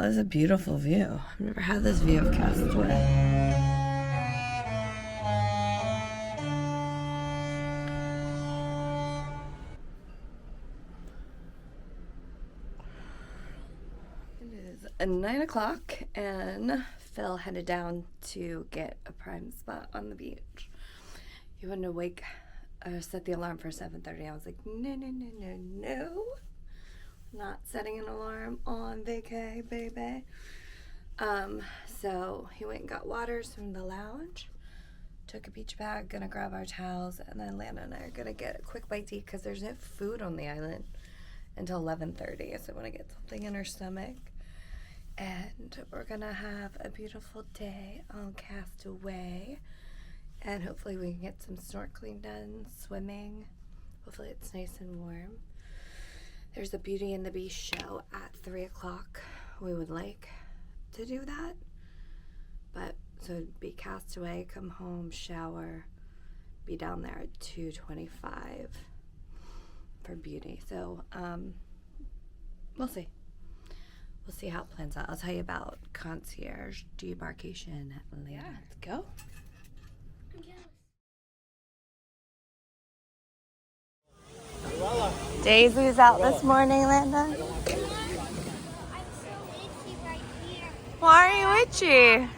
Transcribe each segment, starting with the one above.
That's a beautiful view. I've never had this view of Castaway. It is 9 o'clock and Phil headed down to get a prime spot on the beach. He wouldn't awake or set the alarm for 7:30. I was like, no. Not setting an alarm on vacay, baby. So he went and got waters from the lounge, took a beach bag, gonna grab our towels, and then Lana and I are gonna get a quick bite to eat because there's no food on the island until 11:30. So I want to get something in our stomach. And we're gonna have a beautiful day on Castaway. And hopefully we can get some snorkeling done, swimming. Hopefully it's nice and warm. There's a Beauty and the Beast show at 3 o'clock. We would like to do that. But so it'd be Castaway, come home, shower, be down there at 2:25 for Beauty. So we'll see. We'll see how it plans out. I'll tell you about Concierge Disembarkation later. Yeah, let's go. Daisy's out this morning, Linda. I'm so itchy right here. Why are you itchy?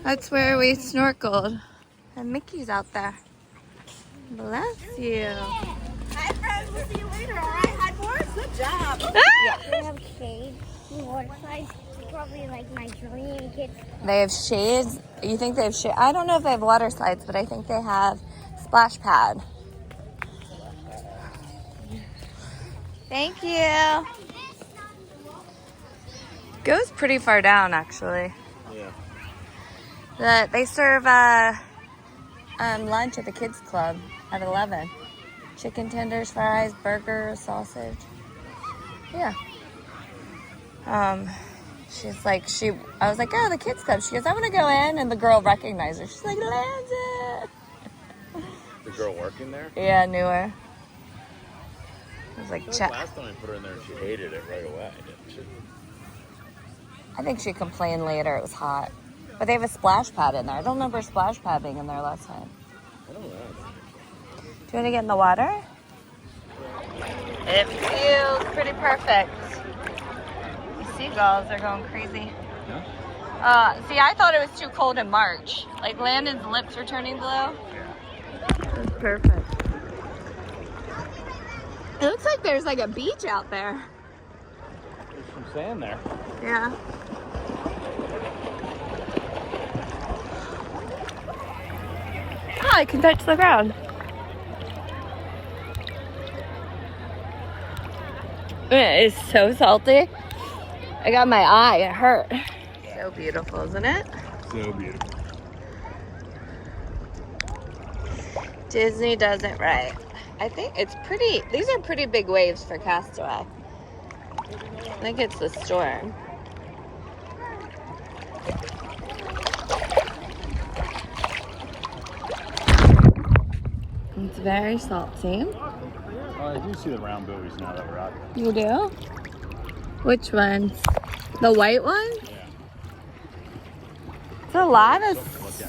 That's where we snorkeled. And Mickey's out there. Bless you. Hi, friends. We'll see you later, all right? Hi, boys. Good job. They have shade. Water slides. Probably like my dream kids. They have shades. You think they have shade? I don't know if they have water slides, but I think they have splash pad. Thank you. Goes pretty far down, actually. Yeah. They serve lunch at the kids club at 11. Chicken tenders, fries, burgers, sausage. Yeah. She's like, I was like, oh, the kids club. She goes, I want to go in, and the girl recognized her. She's like, Lanza. The girl working there? Yeah, I knew her. I was like, last time I put her in there, she hated it right away, didn't she? I think she complained later it was hot. But they have a splash pad in there. I don't remember a splash pad being in there last time. I don't know. Do you want to get in the water? It feels pretty perfect. The seagulls are going crazy. Yeah? See, I thought it was too cold in March. Like, Landon's lips were turning blue. It's perfect. It looks like there's like a beach out there. There's some sand there. Yeah. Oh, I can touch the ground. It is so salty. I got my eye, it hurt. So beautiful, isn't it? So beautiful. Disney does it right. I think it's pretty, these are pretty big waves for Castaway. I think it's the storm. It's very salty. Oh, I do see the round buoys now that we're out here. You do? Which ones? The white ones? Yeah. It's a lot of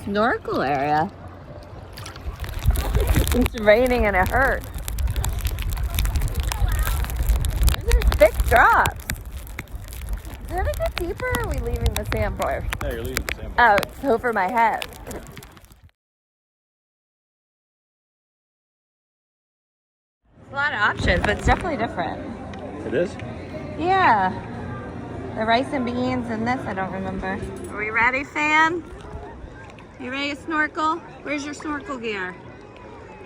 snorkel area. It's raining and it hurts. These are thick drops. Is it gonna get deeper or are we leaving the sandbar? Yeah, you're leaving the sand. Oh, it's over my head. It's a lot of options, but it's definitely different. It is? Yeah. The rice and beans and this, I don't remember. Are we ready, Fan? You ready to snorkel? Where's your snorkel gear?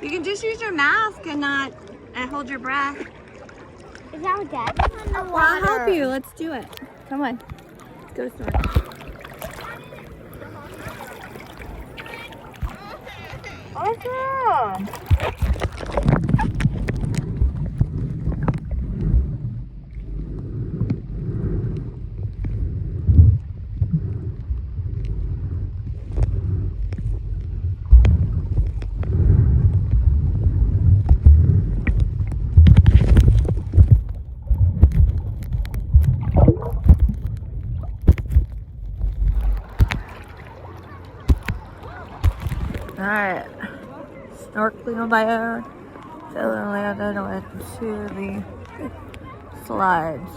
You can just use your mask and not hold your breath. Is our dad on the water? I'll help you. Let's do it. Come on. Let's go snorkel. Awesome. Alright. Snorkeling on my own. Phil and Landon went to the slides.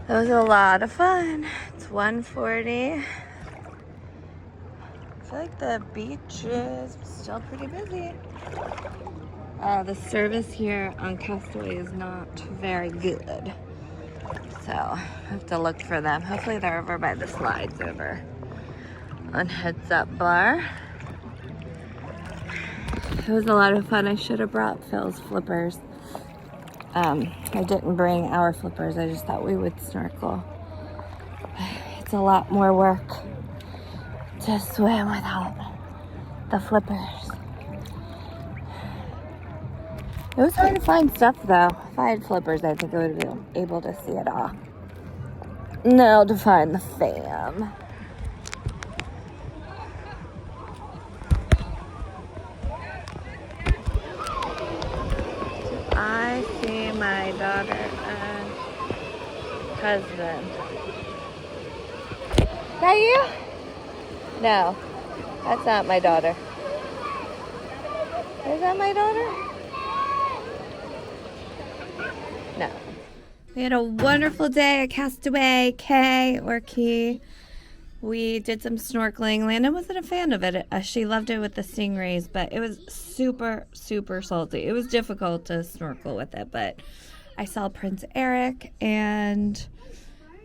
It was a lot of fun. It's 1:40. I feel like the beach is still pretty busy. The service here on Castaway is not very good. So I have to look for them. Hopefully they're over by the slides over on Heads Up Bar. It was a lot of fun. I should have brought Phil's flippers. I didn't bring our flippers. I just thought we would snorkel. It's a lot more work to swim without the flippers. It was hard to find stuff though. If I had flippers, I think I would have been able to see it all. Now to find the fam. I see my daughter and husband. Is that you? No, that's not my daughter. Is that my daughter? No. We had a wonderful day at Castaway Cay or Key. We did some snorkeling. Landon wasn't a fan of it. She loved it with the stingrays, but it was super, super salty. It was difficult to snorkel with it, but I saw Prince Eric and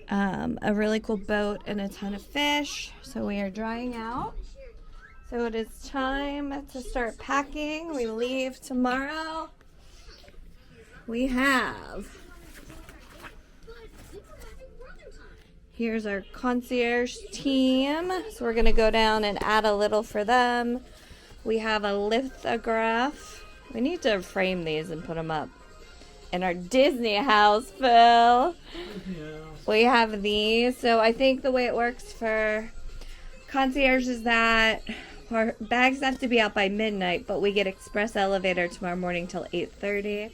a really cool boat and a ton of fish. So we are drying out. So it is time to start packing. We leave tomorrow. We have... Here's our concierge team. So we're gonna go down and add a little for them. We have a lithograph. We need to frame these and put them up in our Disney house, Phil. Yeah. We have these. So I think the way it works for concierge is that our bags have to be out by midnight, but we get express elevator tomorrow morning till 8:30.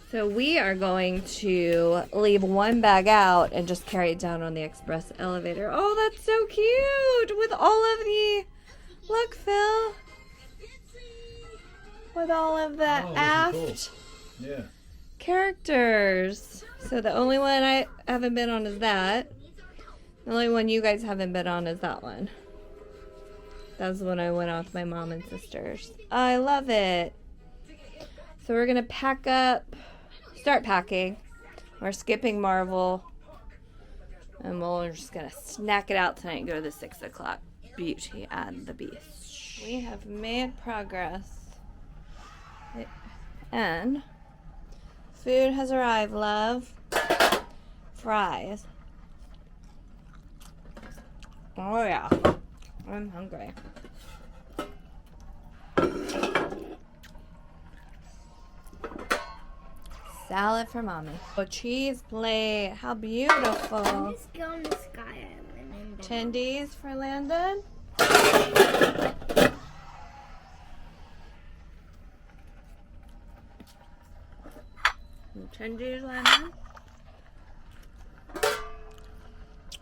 So we are going to leave one bag out and just carry it down on the express elevator. Oh, that's so cute! With all of the... Look, Phil. With all of the aft characters. So the only one I haven't been on is that. The only one you guys haven't been on is that one. That was the one I went on with my mom and sisters. I love it. So we're going to pack up... Start packing. We're skipping Marvel. And we're just going to snack it out tonight and go to the 6 o'clock Beauty and the Beast. We have made progress. And food has arrived, love. Fries. Oh yeah. I'm hungry. Salad for mommy. Oh, cheese plate. How beautiful. Let's go on the Sky Island. Tendies for Landon. Tendies, Landon.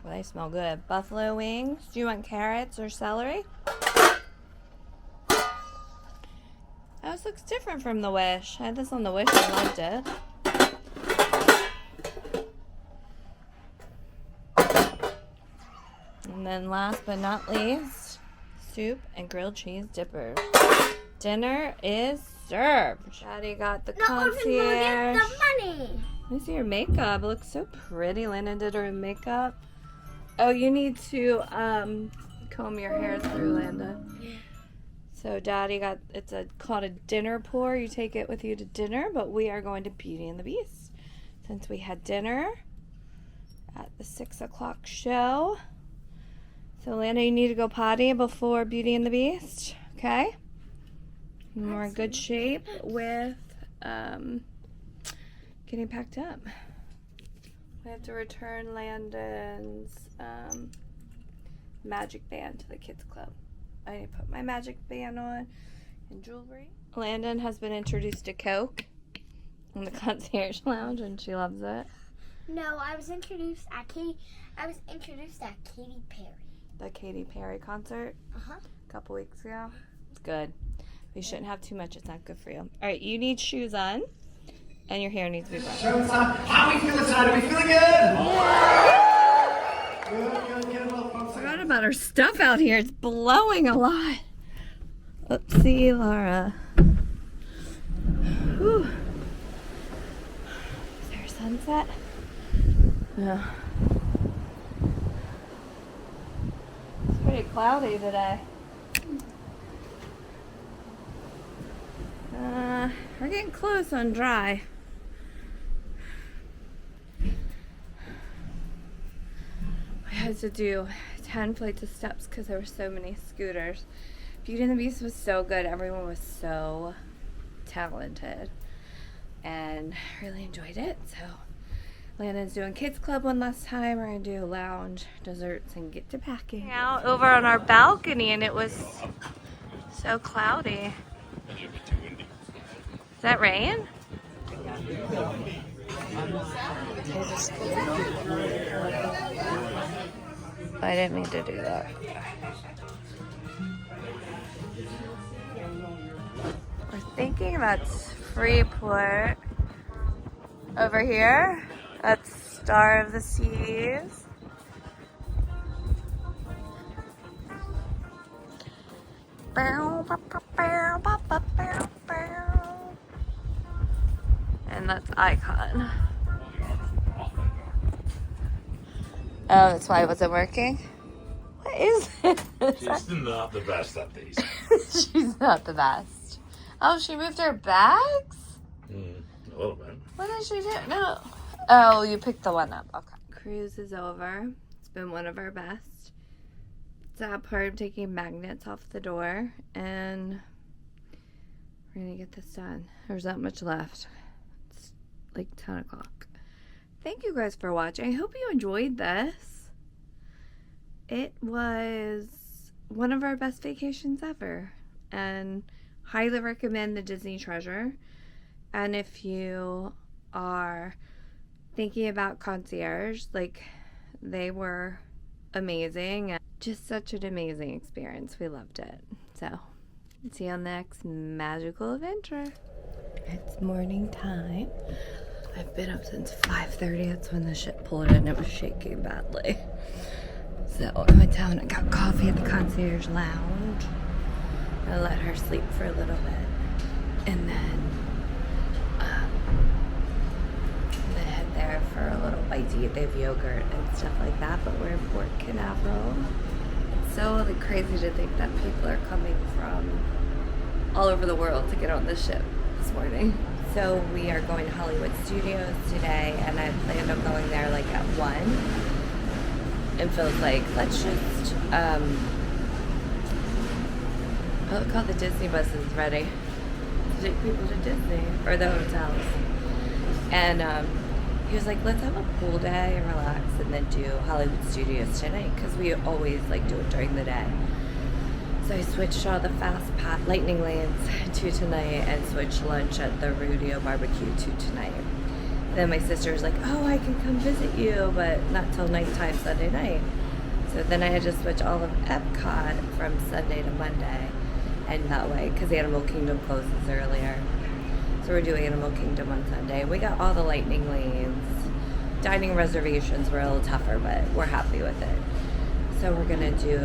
Well, they smell good. Buffalo wings. Do you want carrots or celery? This looks different from the Wish. I had this on the Wish. I loved it. And then last but not least, soup and grilled cheese dippers. Dinner is served. Daddy got the concierge. The money. Let me see your makeup. It looks so pretty. Lana did her makeup. Oh, you need to comb your hair through, Landa. So Daddy got, called a dinner pour. You take it with you to dinner, but we are going to Beauty and the Beast. Since we had dinner at the 6 o'clock show. So Lana, you need to go potty before Beauty and the Beast, okay? And we're in good shape with getting packed up. We have to return Landon's magic band to the kids club. I need to put my magic band on and jewelry. Landon has been introduced to Coke in the concierge lounge and she loves it. No, I was introduced at Katy Perry. The Katy Perry concert a couple weeks ago. It's good. We shouldn't have too much. It's not good for you. All right, you need shoes on and your hair needs to be brushed. Show us how we feeling tonight. Are we feeling good? Good. Well, folks, Forgot about our stuff out here. It's blowing a lot. Oopsie, Laura. Whew. Is there a sunset? No. It's pretty cloudy today. We're getting close on dry. We had to do 10 flights of steps because there were so many scooters. Beauty and the Beast was so good. Everyone was so talented and really enjoyed it. So Landon's doing kids club one last time. We're gonna do lounge, desserts, and get to packing. Out over on our balcony and it was so cloudy. Is that rain? I didn't mean to do that. We're thinking that's Freeport over here. That's Star of the Seas. And that's Icon. Oh, that's why it wasn't working? What is this? She's not the best at these. She's not the best. Oh, she moved her bags? A little bit. What did she do? No. Oh, you picked the one up. Okay. Cruise is over. It's been one of our best. Sad part of taking magnets off the door, and we're gonna get this done. There's not much left. It's like 10 o'clock. Thank you guys for watching. I hope you enjoyed this. It was one of our best vacations ever, and highly recommend the Disney Treasure. And if you are thinking about Concierge, like, they were amazing and just such an amazing experience. We loved it. So see you on the next magical adventure. It's morning time. I've been up since 5:30. That's when the ship pulled in. It was shaking badly. So I went down and got coffee at the concierge lounge. I let her sleep for a little bit, and then head there for a little bite to eat. They have yogurt and stuff like that. But we're in Port Canaveral. It's so like crazy to think that people are coming from all over the world to get on this ship this morning. So we are going to Hollywood Studios today, and I planned on going there like at 1. And Phil's like, let's just, look, all the Disney buses ready to take people to Disney, or the hotels. And he was like, let's have a pool day and relax, and then do Hollywood Studios tonight, because we always like do it during the day. So I switched all the fast pass lightning lanes to tonight, and switched lunch at the Rodeo Barbecue to tonight. Then my sister was like, oh, I can come visit you, but not till nighttime Sunday night. So then I had to switch all of Epcot from Sunday to Monday. end that way because Animal Kingdom closes earlier. So we're doing Animal Kingdom on Sunday. We got all the lightning lanes. Dining reservations were a little tougher, but we're happy with it. So we're gonna do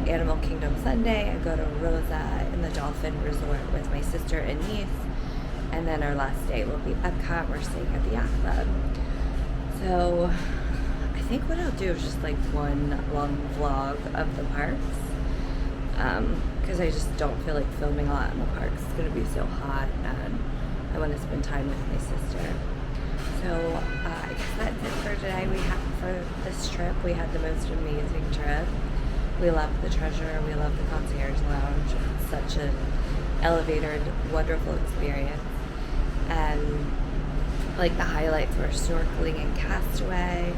Animal Kingdom Sunday and go to Rosa in the Dolphin Resort with my sister and niece. And then our last day will be Epcot. We're staying at the Yacht Club. So I think what I'll do is just like one long vlog of the parks. Because I just don't feel like filming a lot in the parks. It's gonna be so hot and I want to spend time with my sister. So I guess that's it for today. For this trip, we had the most amazing trip. We loved the Treasure. We loved the Concierge Lounge. It's such an elevated, wonderful experience. And like the highlights were snorkeling in Castaway,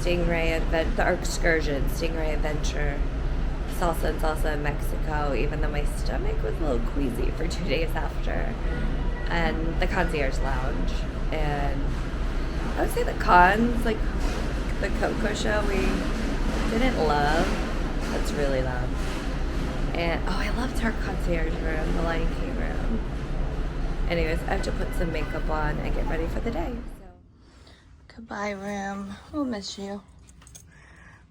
the excursion, Stingray Adventure, Salsa and Salsa in Mexico, even though my stomach was a little queasy for 2 days after, and the Concierge Lounge. And I would say the cons, like the Coco show, we didn't love. That's really loud. And oh, I loved our concierge room, the Lion King room. Anyways, I have to put some makeup on and get ready for the day. So, goodbye, room. We'll miss you.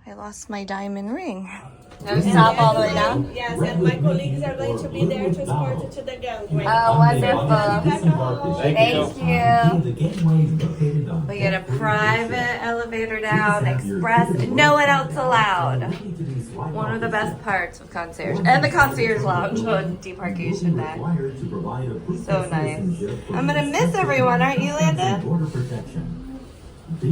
I lost my diamond ring. No stop all the way down? Yes, and my colleagues are going to be there to escort you to the gangway. Oh, wonderful. Thank you. We get a private elevator down, express, no one else allowed. One of the best parts of Concierge. And the Concierge Lounge on debarkation day. So nice. I'm going to miss everyone, aren't you, Landon? Did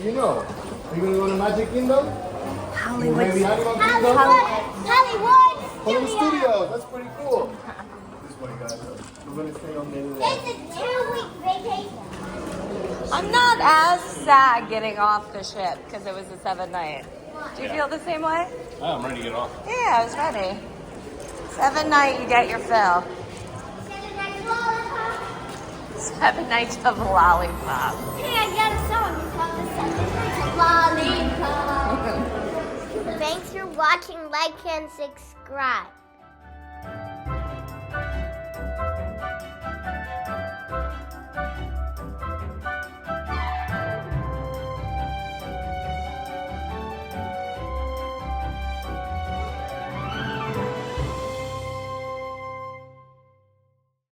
you know? Are you going to go to Magic Kingdom? Hollywood. Maybe Animal Kingdom? Hollywood Studios. That's pretty cool. This way, guys. We're going to stay on the It's a 2-week vacation. I'm not as sad getting off the ship because it was a 7-night. Do you feel the same way? Oh, I'm ready to get off. Yeah, I was ready. 7-night, you get your fill. 7 nights of lollipop. Hey, I got a song. It's called the 7 Nights of Lollipop. Thanks for watching. Like and subscribe.